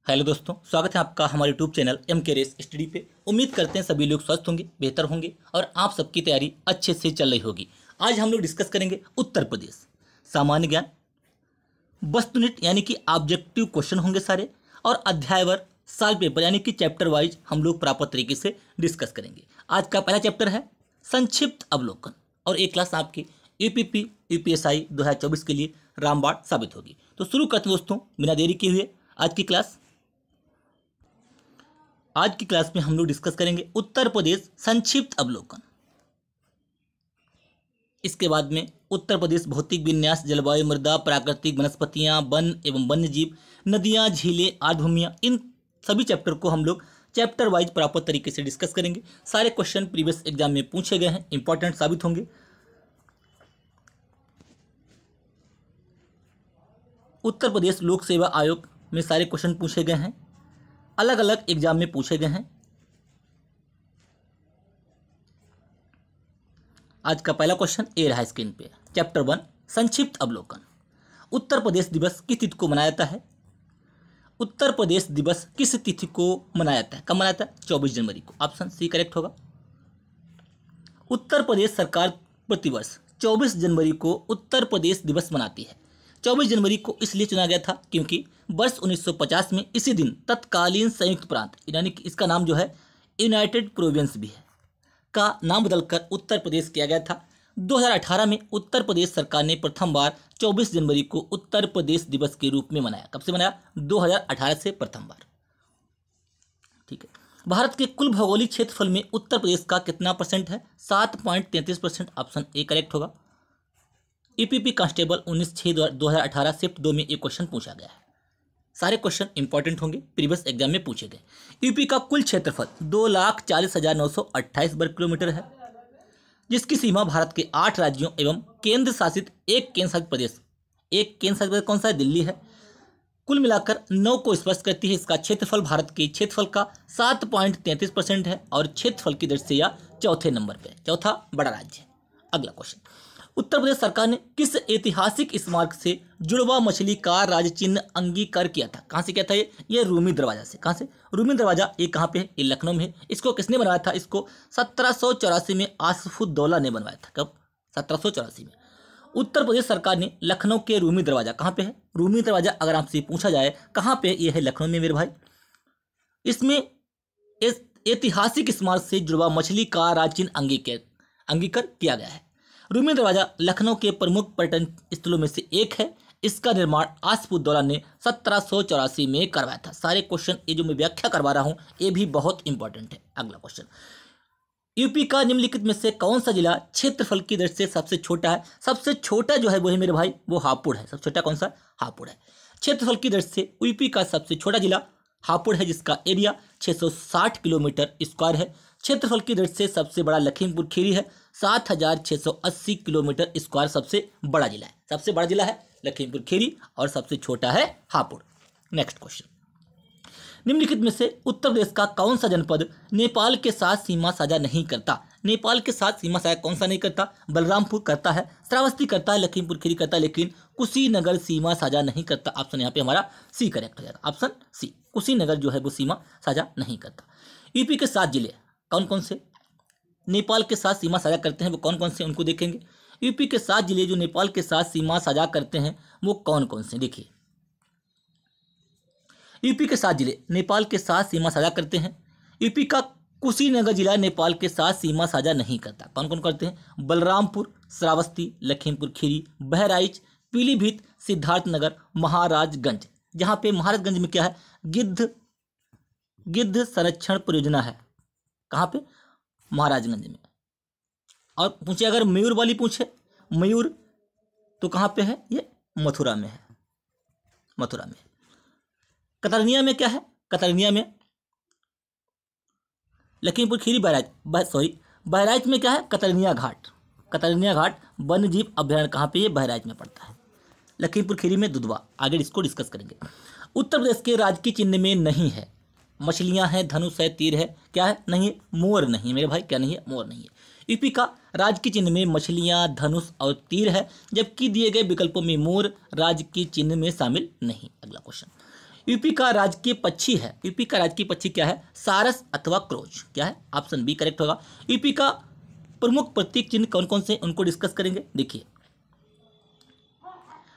Hello दोस्तों, स्वागत है आपका हमारे यूट्यूब चैनल एम के रेस स्टडी पे। उम्मीद करते हैं सभी लोग स्वस्थ होंगे, बेहतर होंगे और आप सबकी तैयारी अच्छे से चल रही होगी। आज हम लोग डिस्कस करेंगे उत्तर प्रदेश सामान्य ज्ञान, वस्तुनिष्ठ यानी कि ऑब्जेक्टिव क्वेश्चन होंगे सारे, और अध्यायवर साल पेपर यानी कि चैप्टर वाइज हम लोग प्रॉपर तरीके से डिस्कस करेंगे। आज का पहला चैप्टर है संक्षिप्त अवलोकन, और एक क्लास आपकी यूपीपी यूपीएसआई 2024 के लिए रामबाण साबित होगी। तो शुरू करते हैं दोस्तों बिना देरी किए हुए आज की क्लास। आज की क्लास में हम लोग डिस्कस करेंगे उत्तर प्रदेश संक्षिप्त अवलोकन। इसके बाद में उत्तर प्रदेश भौतिक विन्यास, जलवायु, मृदा, प्राकृतिक वनस्पतियां, वन एवं वन्यजीव, नदियां, झीलें, आर्द्रभूमियां, इन सभी चैप्टर को हम लोग चैप्टर वाइज प्रॉपर तरीके से डिस्कस करेंगे। सारे क्वेश्चन प्रीवियस एग्जाम में पूछे गए हैं, इंपॉर्टेंट साबित होंगे। उत्तर प्रदेश लोक सेवा आयोग में सारे क्वेश्चन पूछे गए हैं, अलग अलग एग्जाम में पूछे गए हैं। आज का पहला क्वेश्चन ए रहा स्क्रीन पे, चैप्टर 1 संक्षिप्त अवलोकन। उत्तर प्रदेश दिवस किस तिथि को मनाया जाता है? उत्तर प्रदेश दिवस किस तिथि को मनाया जाता है? कब मनाया जाता है? 24 जनवरी को। ऑप्शन सी करेक्ट होगा। उत्तर प्रदेश सरकार प्रतिवर्ष 24 जनवरी को उत्तर प्रदेश दिवस मनाती है। 24 जनवरी को इसलिए चुना गया था क्योंकि वर्ष 1950 में इसी दिन तत्कालीन संयुक्त प्रांत यानी कि इसका नाम जो है यूनाइटेड प्रोविंस भी है का नाम बदलकर उत्तर प्रदेश किया गया था। 2018 में उत्तर प्रदेश सरकार ने प्रथम बार 24 जनवरी को उत्तर प्रदेश दिवस के रूप में मनाया। कब से मनाया? 2018 से प्रथम बार। ठीक है। भारत के कुल भौगोलिक क्षेत्रफल में उत्तर प्रदेश का कितना परसेंट है? 7.33%। ऑप्शन ए करेक्ट होगा। ईपीपी कांस्टेबल 19/6/2018 शिफ्ट 2 में एक क्वेश्चन पूछा गया है। सारे क्वेश्चन इंपॉर्टेंट होंगे, प्रीवियस एग्जाम में पूछे गए। यूपी का कुल क्षेत्रफल 2,40,928 वर्ग किलोमीटर है, जिसकी सीमा भारत के 8 राज्यों एवं केंद्र शासित एक केंद्र शासित प्रदेश कौन सा है? दिल्ली है। कुल मिलाकर 9 को स्पर्श करती है। इसका क्षेत्रफल भारत के क्षेत्रफल का 7.33% है और क्षेत्रफल की दृष्टि से यह चौथे नंबर पे, चौथा बड़ा राज्य है। अगला क्वेश्चन, उत्तर प्रदेश सरकार ने किस ऐतिहासिक स्मारक से जुड़वा मछली का राज चिन्ह अंगीकार किया था? कहाँ से किया था? ये रूमी दरवाजा से। कहाँ से? रूमी दरवाजा। ये कहाँ पे है? ये लखनऊ में है। इसको किसने बनवाया था? इसको 1784 में आसफुद्दौला ने बनवाया था। कब? 1784 में। उत्तर प्रदेश सरकार ने लखनऊ के रूमी दरवाजा, कहाँ पे है रूमी दरवाजा? अगर आपसे पूछा जाए कहाँ पे, ये है लखनऊ में मेरे भाई। इसमें ऐतिहासिक स्मारक से जुड़वा मछली का राज चिन्ह अंगीकार किया गया है। रूमी दरवाजा लखनऊ के प्रमुख पर्यटन स्थलों में से एक है। इसका निर्माण आसफुद्दौला ने 1784 में करवाया था। सारे क्वेश्चन ये जो मैं व्याख्या करवा रहा हूँ ये भी बहुत इंपॉर्टेंट है। अगला क्वेश्चन, यूपी का निम्नलिखित में से कौन सा जिला क्षेत्रफल की दृष्टि से सबसे छोटा है? सबसे छोटा जो है वो है मेरे भाई, वो हापुड़ है। सबसे छोटा कौन सा? हापुड़ है। क्षेत्रफल की दृष्टि से यूपी का सबसे छोटा जिला हापुड़ है, जिसका एरिया 660 किलोमीटर स्क्वायर है। क्षेत्रफल की दृष्टि से सबसे बड़ा लखीमपुर खीरी है, 7,680 किलोमीटर स्क्वायर सबसे बड़ा जिला है। सबसे बड़ा जिला है लखीमपुर खीरी और सबसे छोटा है हापुड़। नेक्स्ट क्वेश्चन, निम्नलिखित में से उत्तर प्रदेश का कौन सा जनपद नेपाल के साथ सीमा साझा नहीं करता? नेपाल के साथ सीमा साझा कौन सा नहीं करता? बलरामपुर करता है, श्रावस्ती करता है, लखीमपुर खीरी करता है, लेकिन कुशीनगर सीमा साझा नहीं करता। ऑप्शन यहाँ पे हमारा सी करेक्ट हो जाएगा। ऑप्शन सी, कुशीनगर जो है वो सीमा साझा नहीं करता। यूपी के 7 जिले कौन कौन से नेपाल के साथ सीमा साझा करते हैं, वो कौन कौन से उनको देखेंगे। यूपी के 7 जिले जो नेपाल के साथ सीमा साझा करते हैं वो कौन कौन से? देखिए, यूपी के 7 जिले नेपाल के साथ सीमा साझा करते हैं। यूपी का कुशीनगर जिला नेपाल के साथ सीमा साझा नहीं करता। कौन कौन करते हैं? बलरामपुर, श्रावस्ती, लखीमपुर खीरी, बहराइच, पीलीभीत, सिद्धार्थनगर, महाराजगंज। जहाँ पे महाराजगंज में क्या है? गिद्ध संरक्षण परियोजना है। कहाँ पे? महाराजगंज में। और पूछे अगर मयूर वाली पूछे, मयूर तो कहाँ पे है? ये मथुरा में है। मथुरा में। कतरनिया में क्या है? कतरनिया में लखीमपुर खीरी, बहराइच में क्या है? कतरनिया घाट। कतरनिया घाट वन्य जीव अभ्यारण्य कहाँ पे? ये बहराइच में पड़ता है। लखीमपुर खीरी में दुधवा। आगे इसको डिस्कस करेंगे। उत्तर प्रदेश के राजकीय चिन्ह में नहीं है मछलियां हैं, धनुष है, तीर है, क्या है? नहीं है, मोर नहीं है मेरे भाई। क्या नहीं है? मोर नहीं है। यूपी का राजकीय चिन्ह में मछलियां, धनुष और तीर है, जबकि दिए गए विकल्पों में मोर राजकीय चिन्ह में शामिल नहीं। अगला क्वेश्चन, यूपी का राजकीय पक्षी है, यूपी का राजकीय पक्षी क्या है? सारस अथवा क्रोच। क्या है? ऑप्शन बी करेक्ट होगा। यूपी का प्रमुख प्रतीक चिन्ह कौन कौन से, उनको डिस्कस करेंगे। देखिए,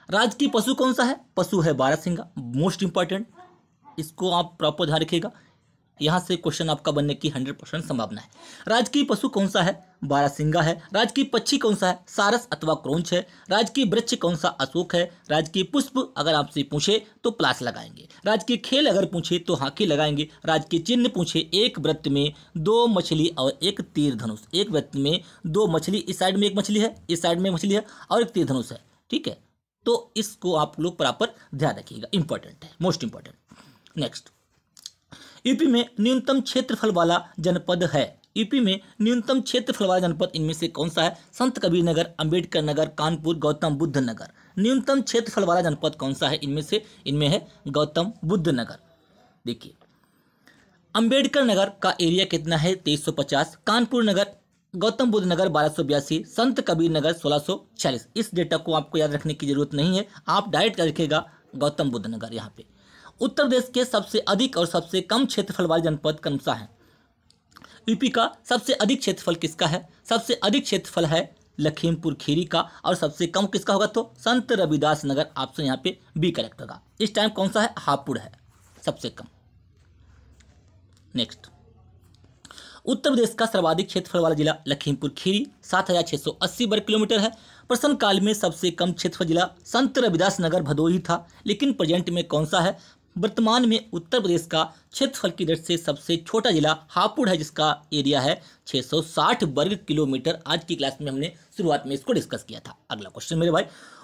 राजकीय पशु कौन सा है? पशु है बारहसिंगा, मोस्ट इंपॉर्टेंट, इसको आप प्रॉपर ध्यान रखिएगा, यहाँ से क्वेश्चन आपका बनने की 100% संभावना है। राजकीय पशु कौन सा है? बारहसिंगा है। राजकीय पक्षी कौन सा है? सारस अथवा क्रोंच है। राजकीय वृक्ष कौन सा? अशोक है। राजकीय पुष्प अगर आपसे पूछे तो प्लास लगाएंगे। राजकीय खेल अगर पूछे तो हॉकी लगाएंगे। राजकीय चिन्ह पूछे, एक वृत्त में 2 मछली और एक तीर धनुष। एक वृत्त में 2 मछली, इस साइड में एक मछली है, इस साइड में मछली है और एक तीर धनुष है। ठीक है, तो इसको आप लोग प्रॉपर ध्यान रखिएगा, इंपॉर्टेंट है, मोस्ट इंपॉर्टेंट। नेक्स्ट, यूपी में न्यूनतम क्षेत्रफल वाला जनपद है। यूपी में न्यूनतम क्षेत्रफल वाला जनपद इनमें से कौन सा है? संत कबीर नगर, अंबेडकर नगर, कानपुर, गौतम बुद्ध नगर। न्यूनतम क्षेत्रफल वाला जनपद कौन सा है इनमें से? इनमें है गौतम बुद्ध नगर। देखिए, अंबेडकर नगर का एरिया कितना है? 2350। कानपुर नगर, गौतम बुद्ध नगर 1282, संत कबीर नगर 1646। इस डेटा को आपको याद रखने की जरूरत नहीं है, आप डायरेक्ट याद रखिएगा गौतम बुद्ध नगर। यहाँ पे उत्तर प्रदेश के सबसे अधिक और सबसे कम क्षेत्रफल वाले जनपद कौन सा है? यूपी का सबसे अधिक क्षेत्रफल किसका है? सबसे अधिक क्षेत्रफल है लखीमपुर खीरी का, और सबसे कम किसका होगा? तो संत रविदास नगर। ऑप्शन यहाँ पे बी करेक्ट होगा। इस टाइम कौन सा है? हापुड़ है सबसे कम। नेक्स्ट, उत्तर प्रदेश का सर्वाधिक क्षेत्रफल वाला जिला लखीमपुर खीरी 7680 वर्ग किलोमीटर है। प्रश्न काल में सबसे कम क्षेत्रफल जिला संत रविदास नगर भदोही था, लेकिन प्रेजेंट में कौन सा है? वर्तमान में उत्तर प्रदेश का क्षेत्रफल की दृष्टि से सबसे छोटा जिला हापुड़ है, जिसका एरिया है 660 वर्ग किलोमीटर। आज की क्लास में हमने शुरुआत में इसको डिस्कस किया था। अगला क्वेश्चन मेरे भाई,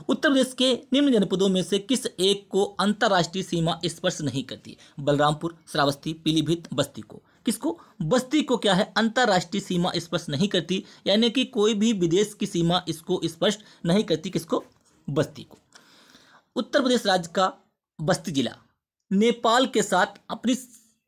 उत्तर प्रदेश के निम्न जनपदों में से किस एक को अंतर्राष्ट्रीय सीमा स्पर्श नहीं करती? बलरामपुर, श्रावस्ती, पीलीभीत, बस्ती को। किसको? बस्ती को क्या है? अंतर्राष्ट्रीय सीमा स्पर्श नहीं करती, यानी कि कोई भी विदेश की सीमा इसको स्पर्श नहीं करती। किसको? बस्ती को। उत्तर प्रदेश राज्य का बस्ती जिला नेपाल के साथ अपनी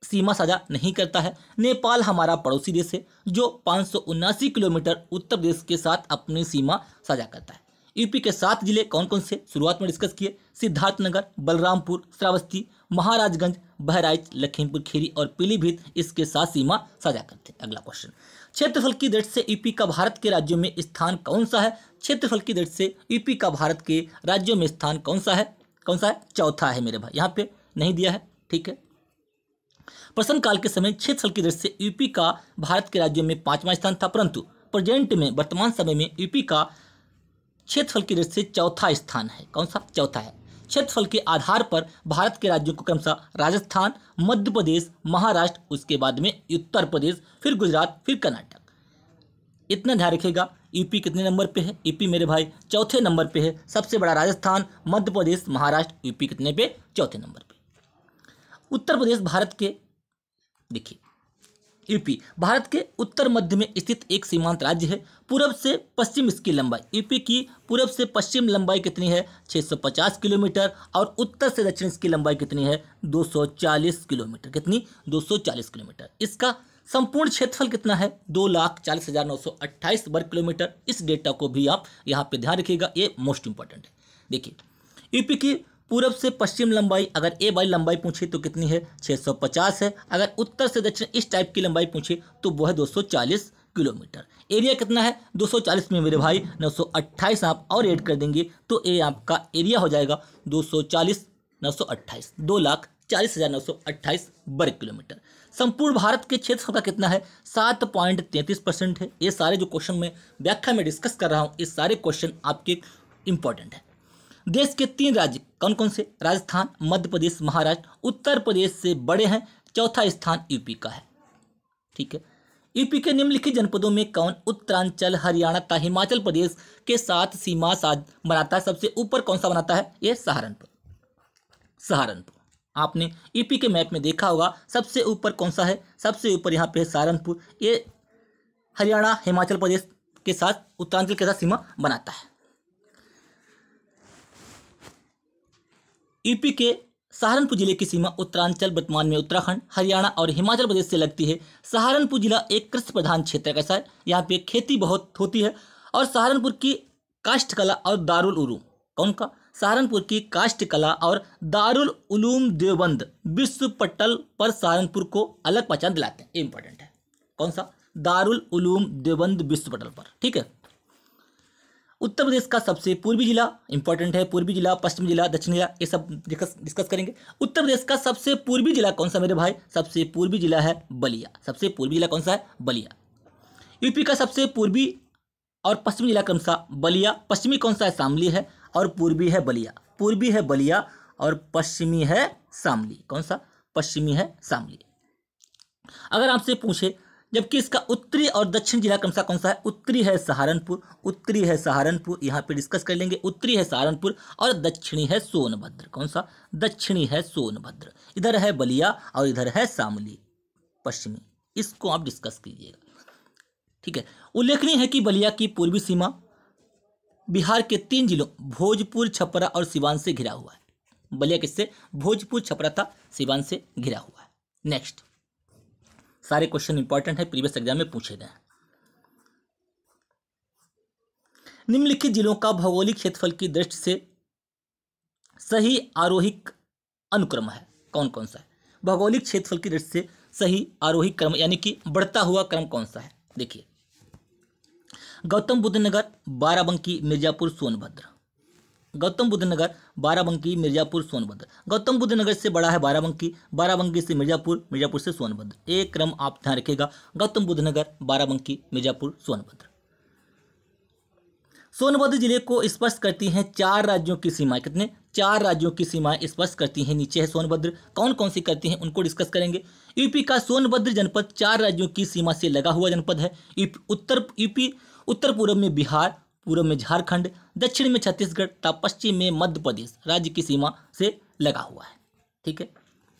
सीमा साझा नहीं करता है। नेपाल हमारा पड़ोसी देश है जो 579 किलोमीटर उत्तर प्रदेश के साथ अपनी सीमा साझा करता है। यूपी के 7 जिले कौन कौन से? शुरुआत में डिस्कस किए, सिद्धार्थनगर, बलरामपुर, श्रावस्ती, महाराजगंज, बहराइच, लखीमपुर खीरी और पीलीभीत इसके साथ सीमा साझा करते हैं। अगला क्वेश्चन, क्षेत्रफल की दृष्टि से यूपी का भारत के राज्यों में स्थान कौन सा है? क्षेत्रफल की दृष्टि से यूपी का भारत के राज्यों में स्थान कौन सा है? कौन सा है? चौथा है मेरे भाई, यहाँ पे नहीं दिया है। ठीक है, प्रश्न काल के समय क्षेत्रफल की दृष्टि से यूपी का भारत के राज्यों में 5वां स्थान था, परंतु प्रेजेंट में वर्तमान समय में यूपी का क्षेत्रफल की दृष्टि से चौथा स्थान है। कौन सा? चौथा है। क्षेत्रफल के आधार पर भारत के राज्यों को क्रमशः राजस्थान, मध्य प्रदेश, महाराष्ट्र, उसके बाद में उत्तर प्रदेश, फिर गुजरात, फिर कर्नाटक। इतना ध्यान रखिएगा। यूपी कितने नंबर पे है? यूपी मेरे भाई चौथे नंबर पे है। सबसे बड़ा राजस्थान, मध्य प्रदेश, महाराष्ट्र, यूपी कितने पे? चौथे नंबर पे। उत्तर प्रदेश भारत के, देखिए, यूपी भारत के उत्तर मध्य में स्थित एक सीमांत राज्य है। पूर्व से पश्चिम इसकी लंबाई, यूपी की पूर्व से पश्चिम लंबाई कितनी है? 650 किलोमीटर, और उत्तर से दक्षिण इसकी लंबाई कितनी है? 240 किलोमीटर। कितनी? 240 किलोमीटर। इसका संपूर्ण क्षेत्रफल कितना है? 2,40,928 वर्ग किलोमीटर। इस डेटा को भी आप यहाँ पे ध्यान रखिएगा, ये मोस्ट इंपॉर्टेंट है। देखिए, यूपी की पूरब से पश्चिम लंबाई अगर ए वाली लंबाई पूछे तो कितनी है? 650 है। अगर उत्तर से दक्षिण इस टाइप की लंबाई पूछे तो वो है 240 किलोमीटर। एरिया कितना है? 240 में मेरे भाई 928 आप और ऐड कर देंगे तो ये आपका एरिया हो जाएगा 240 928, 2,40,928 वर्ग किलोमीटर। संपूर्ण भारत के क्षेत्रफल का कितना है? 7.33% है। ये सारे जो क्वेश्चन मैं व्याख्या में डिस्कस कर रहा हूँ, ये सारे क्वेश्चन आपके इंपॉर्टेंट है। देश के 3 राज्य कौन कौन से? राजस्थान, मध्य प्रदेश, महाराष्ट्र, उत्तर प्रदेश से बड़े हैं। चौथा स्थान यूपी का है। ठीक है, यूपी के निम्नलिखित जनपदों में कौन उत्तरांचल, हरियाणा तथा हिमाचल प्रदेश के साथ सीमा बनाता है? सबसे ऊपर कौन सा बनाता है? ये सहारनपुर। सहारनपुर आपने यूपी के मैप में देखा होगा, सबसे ऊपर कौन सा है? सबसे ऊपर यहाँ पे है सहारनपुर। ये हरियाणा, हिमाचल प्रदेश के साथ, उत्तरांचल के साथ सीमा बनाता है। यूपी के सहारनपुर जिले की सीमा उत्तरांचल, वर्तमान में उत्तराखंड, हरियाणा और हिमाचल प्रदेश से लगती है। सहारनपुर जिला एक कृषि प्रधान क्षेत्र कैसा है? यहाँ पे खेती बहुत होती है। और सहारनपुर की काष्ठ कला और दारुल उलूम, कौन का? सहारनपुर की काष्ठ कला और दारुल उलूम देवबंद विश्व पटल पर सहारनपुर को अलग पहचान दिलाते हैं। ये इंपॉर्टेंट है। कौन सा? दारुल उलूम देवबंद विश्व पटल पर। ठीक है। उत्तर प्रदेश का सबसे पूर्वी जिला, इंपॉर्टेंट है, पूर्वी जिला, पश्चिमी जिला, दक्षिणी जिला, ये सब डिस्कस करेंगे। उत्तर प्रदेश का सबसे पूर्वी जिला कौन सा मेरे भाई? सबसे पूर्वी जिला है बलिया। सबसे पूर्वी जिला कौन सा है? बलिया। यूपी का सबसे पूर्वी और पश्चिमी जिला क्रमशः बलिया, पश्चिमी कौन सा है? शामली है, और पूर्वी है बलिया। पूर्वी है बलिया और पश्चिमी है शामली। कौन सा? पश्चिमी है शामली। अगर आपसे पूछे, जबकि इसका उत्तरी और दक्षिण जिला क्रमशः कौन सा है? उत्तरी है सहारनपुर, उत्तरी है सहारनपुर, यहाँ पे डिस्कस कर लेंगे। उत्तरी है सहारनपुर और दक्षिणी है सोनभद्र। कौन सा? दक्षिणी है सोनभद्र। इधर है बलिया और इधर है शामली पश्चिमी। इसको आप डिस्कस कीजिएगा। ठीक है। उल्लेखनीय है कि बलिया की पूर्वी सीमा बिहार के 3 जिलों भोजपुर, छपरा और सिवान से घिरा हुआ है। बलिया किससे? भोजपुर, छपरा था सिवान से घिरा हुआ है। नेक्स्ट, सारे क्वेश्चन इंपॉर्टेंट है, प्रीवियस एग्जाम में पूछे गए। निम्नलिखित जिलों का भौगोलिक क्षेत्रफल की दृष्टि से सही आरोहिक अनुक्रम है। कौन कौन सा है? भौगोलिक क्षेत्रफल की दृष्टि से सही आरोहिक क्रम यानी कि बढ़ता हुआ क्रम कौन सा है? देखिए, गौतम बुद्ध नगर, बाराबंकी, मिर्जापुर, सोनभद्र। गौतम बुद्ध नगर, बाराबंकी, मिर्जापुर, सोनभद्र। गौतम बुद्ध नगर से बड़ा है बाराबंकी, बाराबंकी से मिर्जापुर, मिर्जापुर से सोनभद्र। एक क्रम आप ध्यान रखिएगा, गौतम बुद्ध नगर, बाराबंकी, मिर्जापुर, सोनभद्र। सोनभद्र जिले को स्पर्श करती हैं 4 राज्यों की सीमाएं। कितने? 4 राज्यों की सीमाएं स्पर्श करती हैं। नीचे है सोनभद्र, कौन कौन सी करती हैं उनको डिस्कस करेंगे। यूपी का सोनभद्र जनपद 4 राज्यों की सीमा से लगा हुआ जनपद है। यूपी उत्तर पूर्व में बिहार, पूर्व में झारखंड, दक्षिण में छत्तीसगढ़ तथा पश्चिम में मध्य प्रदेश राज्य की सीमा से लगा हुआ है। ठीक है,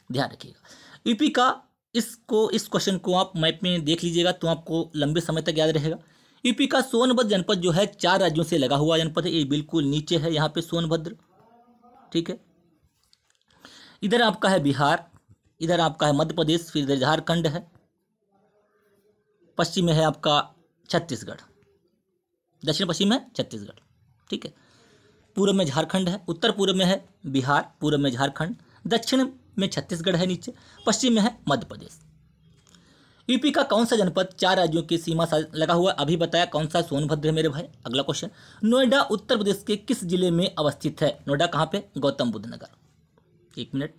ध्यान रखिएगा। यूपी का इस क्वेश्चन को आप मैप में देख लीजिएगा तो आपको लंबे समय तक याद रहेगा। यूपी का सोनभद्र जनपद जो है 4 राज्यों से लगा हुआ जनपद है। ये बिल्कुल नीचे है यहाँ पे सोनभद्र। ठीक है। इधर आपका है बिहार, इधर आपका है मध्य प्रदेश, फिर इधर झारखंड है, पश्चिम में है आपका छत्तीसगढ़, दक्षिण पश्चिम में छत्तीसगढ़। ठीक है। पूर्व में झारखंड है, उत्तर पूर्व में है बिहार, पूर्व में झारखंड, दक्षिण में छत्तीसगढ़ है नीचे, पश्चिम में है मध्य प्रदेश। यूपी का कौन सा जनपद 4 राज्यों की सीमा से लगा हुआ? अभी बताया कौन सा? सोनभद्र है मेरे भाई। अगला क्वेश्चन, नोएडा उत्तर प्रदेश के किस जिले में अवस्थित है? नोएडा कहाँ पे? गौतम बुद्ध नगर। 1 मिनट,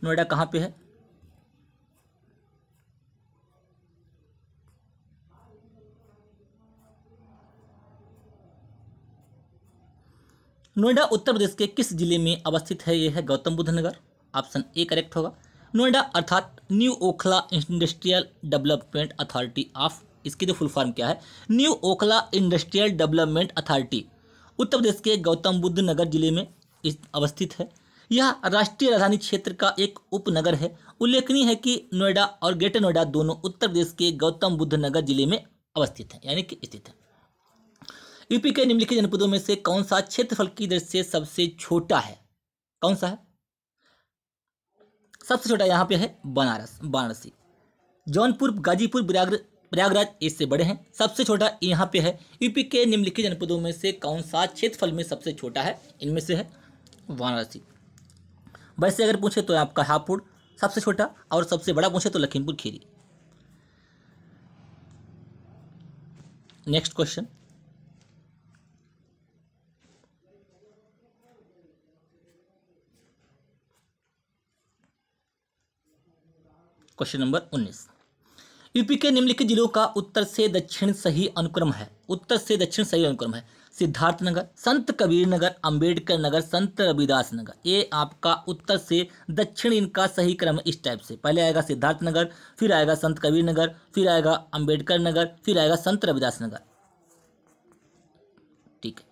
नोएडा कहाँ पे है? नोएडा उत्तर प्रदेश के किस जिले में अवस्थित है? यह है Gautam Buddh Nagar. Option A correct होगा। नोएडा अर्थात new Okhla industrial development authority of, इसकी जो फुल फॉर्म क्या है? New Okhla industrial development authority Uttar Pradesh के गौतम बुद्ध नगर जिले में अवस्थित है। यह राष्ट्रीय राजधानी क्षेत्र का एक उपनगर है। उल्लेखनीय है कि नोएडा और ग्रेटर नोएडा दोनों उत्तर प्रदेश के गौतम बुद्ध नगर जिले में अवस्थित है, यानी कि स्थित है। यूपी के निम्नलिखित जनपदों में से कौन सा क्षेत्रफल की दृष्टि से सबसे छोटा है? कौन सा है? सबसे छोटा यहाँ पे है वाराणसी। जौनपुर, गाजीपुर, प्रयागराज इससे बड़े हैं। सबसे छोटा यहाँ पे है। यूपी के निम्नलिखित जनपदों में से कौन सा क्षेत्रफल में सबसे छोटा है? इनमें से है वाराणसी। वैसे अगर पूछे तो आपका हापुड़ सबसे छोटा, और सबसे बड़ा पूछे तो Lakhimpur Kheri. Next question, question number 19। UP के निम्नलिखित जिलों का उत्तर से दक्षिण सही अनुक्रम है। उत्तर से दक्षिण सही अनुक्रम है। सिद्धार्थनगर, संत कबीर नगर, अंबेडकर नगर, संत रविदास नगर। ये आपका उत्तर से दक्षिण इनका सही क्रम इस टाइप से, पहले आएगा सिद्धार्थनगर, फिर आएगा संत कबीर नगर, फिर आएगा अंबेडकर नगर, फिर आएगा संत रविदास नगर। ठीक है।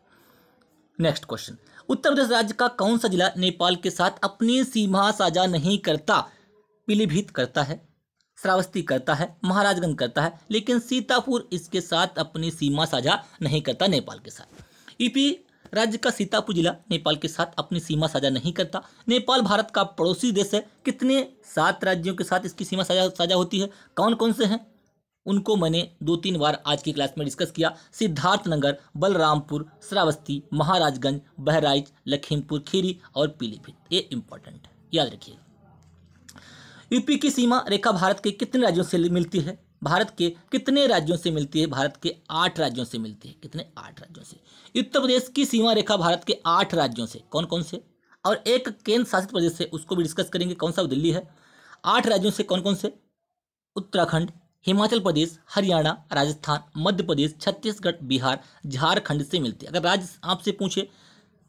नेक्स्ट क्वेश्चन, उत्तर प्रदेश राज्य का कौन सा जिला नेपाल के साथ अपनी सीमा साझा नहीं करता? पीलीभीत करता है, श्रावस्ती करता है, महाराजगंज करता है, लेकिन सीतापुर इसके साथ अपनी सीमा साझा नहीं करता नेपाल के साथ। यूपी राज्य का सीतापुर जिला नेपाल के साथ अपनी सीमा साझा नहीं करता। नेपाल भारत का पड़ोसी देश है। कितने? 7 राज्यों के साथ इसकी सीमा साझा होती है। कौन कौन से हैं? उनको मैंने 2-3 बार आज की क्लास में डिस्कस किया। सिद्धार्थनगर, बलरामपुर, श्रावस्ती, महाराजगंज, बहराइच, लखीमपुर खीरी और पीलीभीत, ये इंपॉर्टेंट है, याद रखिएगा। यूपी की सीमा रेखा भारत के कितने राज्यों से मिलती है? भारत के कितने राज्यों से मिलती है? भारत के 8 राज्यों से मिलती है। कितने? 8 राज्यों से। उत्तर प्रदेश की सीमा रेखा भारत के 8 राज्यों से, कौन कौन से? और एक केंद्र शासित प्रदेश से, उसको भी डिस्कस करेंगे, कौन सा? दिल्ली है। 8 राज्यों से कौन कौन से? उत्तराखंड, हिमाचल प्रदेश, हरियाणा, राजस्थान, मध्य प्रदेश, छत्तीसगढ़, बिहार, झारखंड से मिलती है। अगर राज्य आपसे पूछे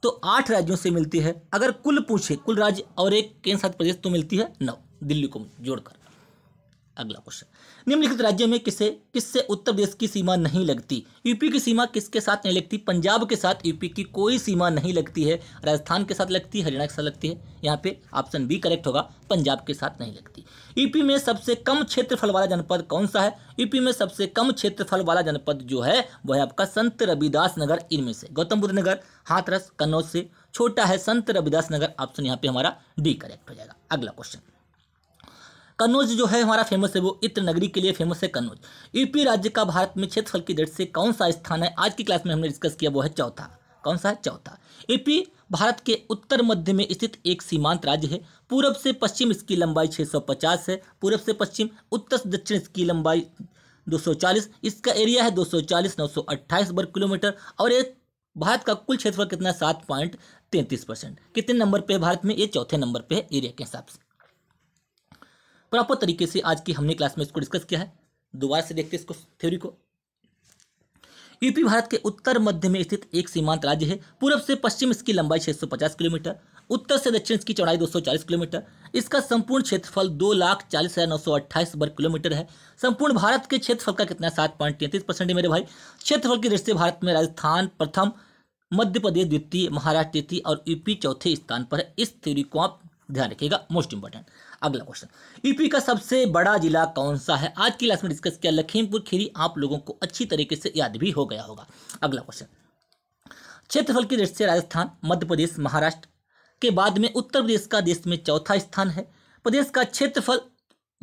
तो 8 राज्यों से मिलती है। अगर कुल पूछे, कुल राज्य और एक केंद्र शासित प्रदेश, तो मिलती है 9, दिल्ली को जोड़कर। अगला क्वेश्चन, निम्नलिखित राज्यों में किससे उत्तर प्रदेश की सीमा नहीं लगती? यूपी की सीमा किसके साथ नहीं लगती? पंजाब के साथ यूपी की कोई सीमा नहीं लगती है। राजस्थान के साथ लगती है, हरियाणा के साथ लगती है। यहाँ पे ऑप्शन बी करेक्ट होगा, पंजाब के साथ नहीं लगती। यूपी में सबसे कम क्षेत्रफल वाला जनपद कौन सा है? यूपी में सबसे कम क्षेत्रफल वाला जनपद जो है वह है आपका संत रविदास नगर। इनमें से गौतम बुद्ध नगर, हाथरस, कन्नौज से छोटा है संत रविदास नगर। ऑप्शन यहाँ पे हमारा डी करेक्ट हो जाएगा। अगला क्वेश्चन, कन्नौज जो है हमारा फेमस है, वो इत्र नगरी के लिए फेमस है कन्नौज। यूपी राज्य का भारत में क्षेत्रफल की दृष्टि से कौन सा स्थान है? आज की क्लास में हमने डिस्कस किया, वो है चौथा। कौन सा है? चौथा। यूपी भारत के उत्तर मध्य में स्थित एक सीमांत राज्य है। पूर्व से पश्चिम इसकी लंबाई 650 है। पूर्व से पश्चिम, उत्तर से दक्षिण इसकी लंबाई 240, इसका एरिया है 240 928 वर्ग किलोमीटर। और ये भारत का कुल क्षेत्रफल कितना है? 7.33%। कितने नंबर पे है भारत में? ये चौथे नंबर पे है एरिया के हिसाब से। प्रॉपर तरीके से आज की हमने क्लास में इसको डिस्कस किया है। दोबारा से देखते हैं इसको, थ्योरी को। यूपी भारत के उत्तर मध्य में स्थित एक सीमांत राज्य है। पूर्व से पश्चिम इसकी लंबाई 650 किलोमीटर, उत्तर से दक्षिण इसकी चौड़ाई 240 किलोमीटर। इसका संपूर्ण क्षेत्रफल 2,40,928 वर्ग किलोमीटर है। संपूर्ण भारत के क्षेत्रफल का कितना? 7.33% है मेरे भाई। क्षेत्रफल की दृष्टि से भारत में राजस्थान प्रथम, मध्य प्रदेश द्वितीय, महाराष्ट्र तृतीय और यूपी चौथे स्थान पर है। इस थ्योरी को आप ध्यान रखिएगा, मोस्ट इंपॉर्टेंट। अगला क्वेश्चन, यूपी का सबसे बड़ा जिला कौन सा है? आज की क्लास में डिस्कस किया, लखीमपुर खीरी। आप लोगों को अच्छी तरीके से याद भी हो गया होगा। अगला क्वेश्चन, क्षेत्रफल की दृष्टि से राजस्थान, मध्य प्रदेश, महाराष्ट्र के बाद में उत्तर प्रदेश का देश में चौथा स्थान है। प्रदेश का क्षेत्रफल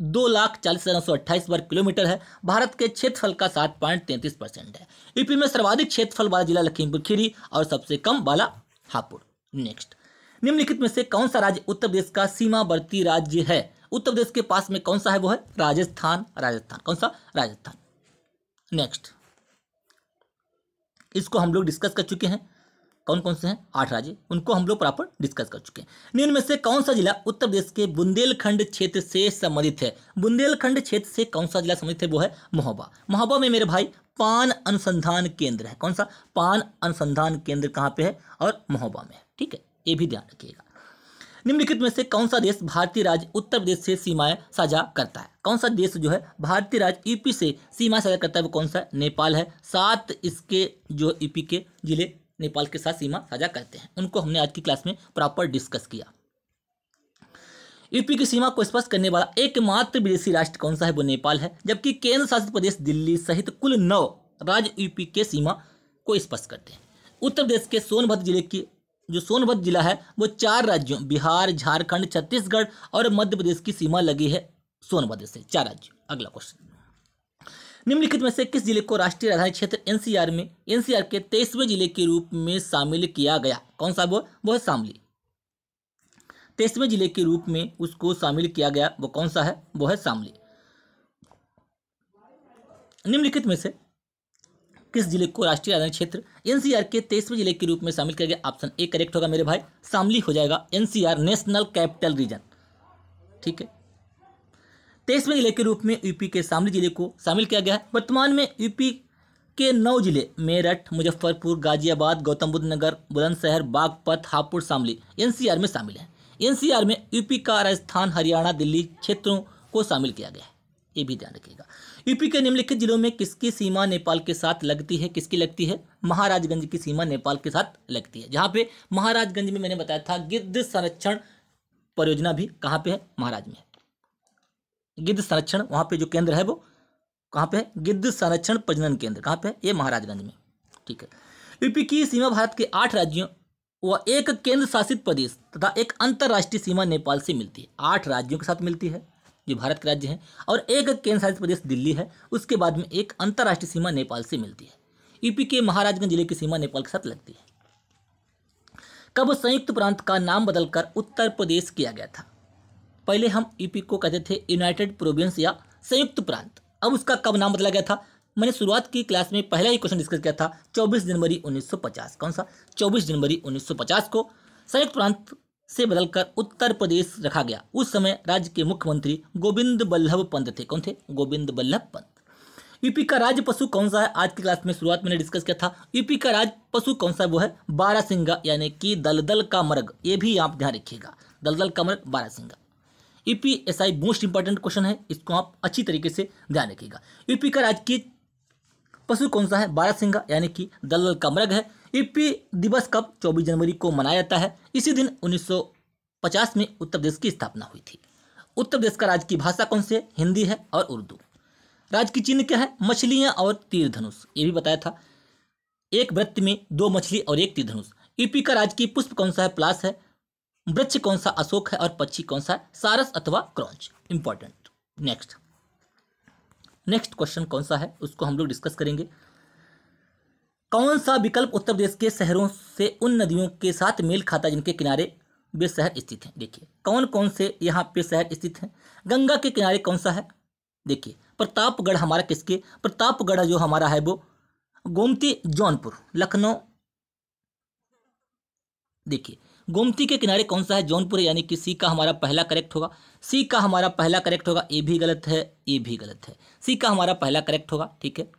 2,40,928 वर्ग किलोमीटर है। भारत के क्षेत्रफल का 7.33% है। यूपी में सर्वाधिक क्षेत्रफल वाला जिला लखीमपुर खीरी और सबसे कम वाला हापुड़। नेक्स्ट, निम्नलिखित में से कौन सा राज्य उत्तर प्रदेश का सीमावर्ती राज्य है? उत्तर प्रदेश के पास में कौन सा है? वो है राजस्थान। राजस्थान, कौन सा? राजस्थान। नेक्स्ट, इसको हम लोग डिस्कस कर चुके हैं। कौन कौन से हैं? 8 राज्य, उनको हम लोग प्रॉपर डिस्कस कर चुके हैं। निम्न में से कौन सा जिला उत्तर प्रदेश के बुंदेलखंड क्षेत्र से संबंधित है? बुंदेलखंड क्षेत्र से कौन सा जिला संबंधित है? वो है महोबा। महोबा में मेरे भाई पान अनुसंधान केंद्र है। कौन सा? पान अनुसंधान केंद्र कहाँ पे है? और महोबा में है। ठीक है, ये भी ध्यान रखिएगा। निम्नलिखित में से कौन सा देश भारतीय राज्य उत्तर प्रदेश से सीमाएं साझा करता है? कौन सा देश जो है भारतीय राज्य यूपी से सीमा साझा करता है? वो कौन सा? नेपाल है। 7 इसके जो यूपी के जिले नेपाल के साथ सीमा साझा करते हैं, उनको हमने आज की क्लास में प्रॉपर डिस्कस किया। यूपी की सीमा को स्पर्श करने वाला एकमात्र विदेशी राष्ट्र कौन सा है? वो नेपाल है। जबकि केंद्र शासित प्रदेश दिल्ली सहित कुल 9 राज्य यूपी के सीमा को स्पर्श करते हैं। उत्तर प्रदेश के सोनभद्र जिले की जो सोनभद्र जिला है वो 4 राज्यों बिहार, झारखंड, छत्तीसगढ़ और मध्य प्रदेश की सीमा लगी है सोनभद्र से, 4 राज्य। अगला क्वेश्चन, निम्नलिखित में से किस जिले को राष्ट्रीय राजधानी क्षेत्र एनसीआर में एनसीआर के 23वें जिले के रूप में शामिल किया गया? कौन सा? वो है शामली। 23वें जिले के रूप में उसको शामिल किया गया, वो कौन सा है? वो है शामली। निम्नलिखित में से किस जिले को राष्ट्रीय राजधानी क्षेत्र एनसीआर के 23वें जिले के रूप में शामिल किया गया? ऑप्शन ए करेक्ट होगा मेरे भाई, शामली हो जाएगा। NCR national capital region. ठीक है, 23वें जिले के रूप में यूपी के शामली जिले को शामिल किया गया है। वर्तमान में यूपी के 9 जिले मेरठ, मुजफ्फरपुर, गाजियाबाद, गौतम बुद्ध नगर, बुलंदशहर, बागपत, हापुड़, शामली एनसीआर में शामिल है। एनसीआर में यूपी का राजस्थान, हरियाणा, दिल्ली क्षेत्रों को शामिल किया गया है, ये भी ध्यान रखिएगा। यूपी के निम्नलिखित जिलों में किसकी सीमा नेपाल के साथ लगती है? किसकी लगती है? महाराजगंज की सीमा नेपाल के साथ लगती है। जहाँ पे महाराजगंज में मैंने बताया था गिद्ध संरक्षण परियोजना भी कहाँ पे है? महाराज में। गिद्ध संरक्षण वहाँ पे जो केंद्र है वो कहाँ पे है? गिद्ध संरक्षण प्रजनन केंद्र कहाँ पे है? ये महाराजगंज में। ठीक है, यूपी की सीमा भारत के 8 राज्यों व एक केंद्र शासित प्रदेश तथा एक अंतर्राष्ट्रीय सीमा नेपाल से मिलती है। 8 राज्यों के साथ मिलती है, जो भारत के राज्य हैं, और एक केंद्र शासित प्रदेश दिल्ली है। उसके बाद में एक अंतर्राष्ट्रीय सीमा नेपाल से मिलती है। यूपी के महाराजगंज जिले की सीमा नेपाल के साथ लगती है। कब संयुक्त प्रांत का नाम बदलकर उत्तर प्रदेश किया गया था? पहले हम यूपी को कहते थे यूनाइटेड प्रोविंस या संयुक्त प्रांत, अब उसका कब नाम बदला गया था? मैंने शुरुआत की क्लास में पहला ही क्वेश्चन डिस्कस किया था, 24 जनवरी 1950। कौन सा? 24 जनवरी 1950 को संयुक्त प्रांत से बदलकर उत्तर प्रदेश रखा गया। उस समय राज्य के मुख्यमंत्री गोविंद बल्लभ पंत थे। कौन थे? गोविंद बल्लभ पंत। यूपी का राज्य पशु कौन सा है? आज की क्लास में शुरुआत मैंने डिस्कस किया था। यूपी का राज्य पशु कौन सा है? वो है बारहसिंगा, यानी कि दलदल का मृग। ये भी आप ध्यान रखिएगा, दलदल का मृग बारहसिंगा। यूपीएसआई मोस्ट इंपॉर्टेंट क्वेश्चन है, इसको आप अच्छी तरीके से ध्यान रखिएगा। यूपी का राजकीय पशु कौन सा है? बारहसिंगा, यानी कि दलदल का मृग है। यूपी दिवस कब? 24 जनवरी को मनाया जाता है। इसी दिन 1950 में उत्तर प्रदेश की स्थापना हुई थी। उत्तर प्रदेश का राज्य की भाषा कौन सी है? हिंदी है और उर्दू। राज्य की चिन्ह क्या है? मछलियां और तीर धनुष, ये भी बताया था। एक वृत्त में 2 मछली और 1 तीर धनुष। यूपी का राज्य की पुष्प कौन सा है? पलाश है। वृक्ष कौन सा? अशोक है। और पक्षी कौन सा है? सारस अथवा क्रॉच। इंपॉर्टेंट। नेक्स्ट क्वेश्चन कौन सा है उसको हम लोग डिस्कस करेंगे। कौन सा विकल्प उत्तर प्रदेश के शहरों से उन नदियों के साथ मेल खाता जिनके किनारे वे शहर स्थित हैं? देखिए कौन कौन से यहाँ पे शहर स्थित हैं। गंगा के किनारे कौन सा है? देखिए प्रतापगढ़ हमारा किसके? प्रतापगढ़ जो हमारा है वो गोमती, जौनपुर, लखनऊ। देखिए गोमती के किनारे कौन सा है? जौनपुर, यानी कि सी का हमारा पहला करेक्ट होगा। सी का हमारा पहला करेक्ट होगा। ए भी गलत है, ए भी गलत है। सी का हमारा पहला करेक्ट होगा। ठीक है।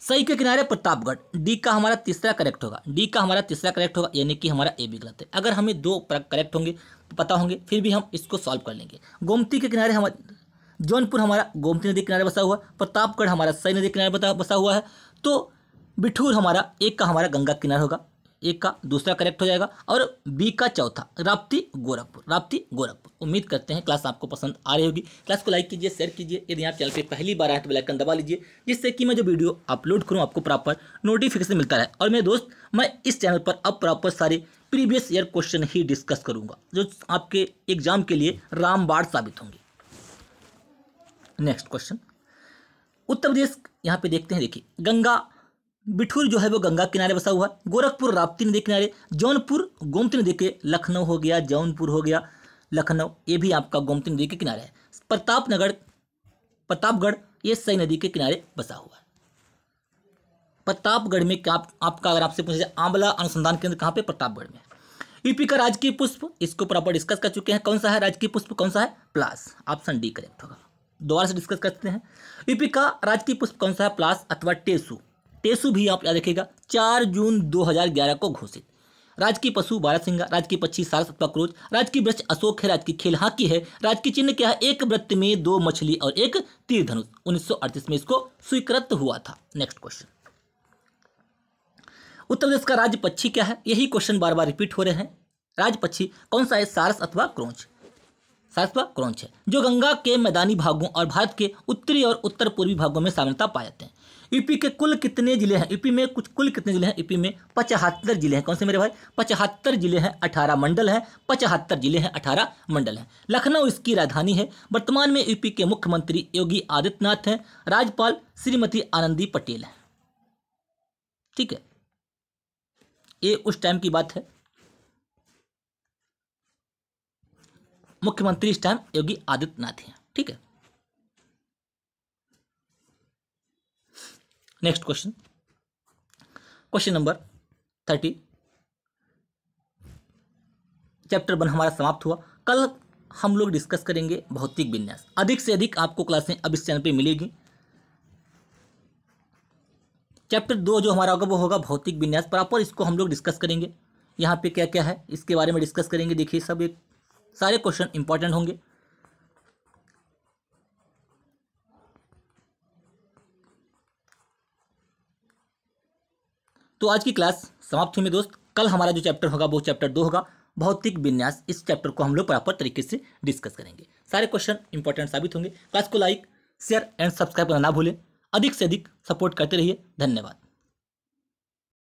सही के किनारे प्रतापगढ़। डी का हमारा तीसरा करेक्ट होगा। डी का हमारा तीसरा करेक्ट होगा, यानी कि हमारा ए भी गलत है। अगर हमें 2 करेक्ट होंगे पता होंगे फिर भी हम इसको सॉल्व कर लेंगे। गोमती के किनारे हमारा जौनपुर हमारा गोमती नदी के किनारे बसा हुआ, प्रतापगढ़ हमारा सई नदी के किनारे बसा हुआ है। तो बिठूर हमारा एक का हमारा गंगा किनारा होगा, एक का दूसरा करेक्ट हो जाएगा। और बी का चौथा राप्ती गोरखपुर, राप्ती गोरखपुर। उम्मीद करते हैं क्लास आपको पसंद आ रही होगी। क्लास को लाइक कीजिए, शेयर कीजिए। यदि आप चैनल पे पहली बार आए तो बेल आइकन दबा लीजिए, जिससे कि मैं जो वीडियो अपलोड करूँ आपको प्रॉपर नोटिफिकेशन मिलता रहे। और मेरे दोस्त, मैं इस चैनल पर अब प्रॉपर सारे प्रीवियस ईयर क्वेश्चन ही डिस्कस करूँगा जो आपके एग्जाम के लिए रामबाण साबित होंगे। नेक्स्ट क्वेश्चन, उत्तर प्रदेश यहाँ पे देखते हैं। देखिए गंगा, बिठूर जो है वो गंगा किनारे बसा हुआ है। गोरखपुर राप्ती नदी किनारे। जौनपुर गोमती नदी के, लखनऊ हो गया, जौनपुर हो गया, लखनऊ, ये भी आपका गोमती नदी के किनारे है। प्रतापगढ़ ये सई नदी के किनारे बसा हुआ है। प्रतापगढ़ में क्या आपका अगर आपसे पूछा जाए आंवला अनुसंधान केंद्र कहाँ पे? प्रतापगढ़ में। यूपी का राजकीय पुष्प, इसको प्रॉपर डिस्कस कर चुके हैं। कौन सा है राजकीय पुष्प? कौन सा है? पलाश। ऑप्शन डी करेक्ट होगा। दोबारा से डिस्कस करते हैं। यूपी का राजकीय पुष्प कौन सा है? पलाश अथवा टेसू। टेसू भी आप याद रखिएगा, 4 जून 2011 को घोषित। राजकीय पशु बारहसिंगा, राजकीय पक्षी सारस अथवा क्रोच, राजकीय वृक्ष अशोक है, राजकीय खेल हॉकी है, राजकीय चिन्ह क्या है? एक वृत्त में 2 मछली और 1 तीर धनुष। 1938 में इसको स्वीकृत हुआ था। नेक्स्ट क्वेश्चन, उत्तर प्रदेश का राज्य पक्षी क्या है? यही क्वेश्चन बार बार रिपीट हो रहे हैं। राज्य पक्षी कौन सा है? सारस अथवा क्रोच। सारस अथवा क्रोच है, जो गंगा के मैदानी भागों और भारत के उत्तरी और उत्तर पूर्वी भागों में सामान्यतः पाए जाते हैं। यूपी के कुल कितने जिले हैं? यूपी में कुल कितने जिले हैं? यूपी में 75 जिले हैं। कौन से मेरे भाई? 75 जिले हैं, 18 मंडल हैं। 75 जिले हैं, 18 मंडल हैं। लखनऊ इसकी राजधानी है। वर्तमान में यूपी के मुख्यमंत्री योगी आदित्यनाथ हैं। राज्यपाल श्रीमती आनंदी पटेल हैं। ठीक है, ये उस टाइम की बात है। मुख्यमंत्री इस टाइम योगी आदित्यनाथ हैं। ठीक है। Next question, question number 30। Chapter 1 हमारा समाप्त हुआ। कल हम लोग डिस्कस करेंगे भौतिक विन्यास। अधिक से अधिक आपको क्लासें अब इस चैनल पे मिलेगी। चैप्टर 2 जो हमारा होगा वो होगा भौतिक विन्यास। प्रॉपर इसको हम लोग डिस्कस करेंगे। यहाँ पे क्या क्या है इसके बारे में डिस्कस करेंगे। देखिए सब एक सारे क्वेश्चन इंपॉर्टेंट होंगे। तो आज की क्लास समाप्त हुई मेरे दोस्त। कल हमारा जो चैप्टर होगा वो चैप्टर 2 होगा भौतिक विन्यास। इस चैप्टर को हम लोग प्रॉपर तरीके से डिस्कस करेंगे। सारे क्वेश्चन इंपॉर्टेंट साबित होंगे। क्लास को लाइक, शेयर एंड सब्सक्राइब करना ना भूलें। अधिक से अधिक सपोर्ट करते रहिए। धन्यवाद।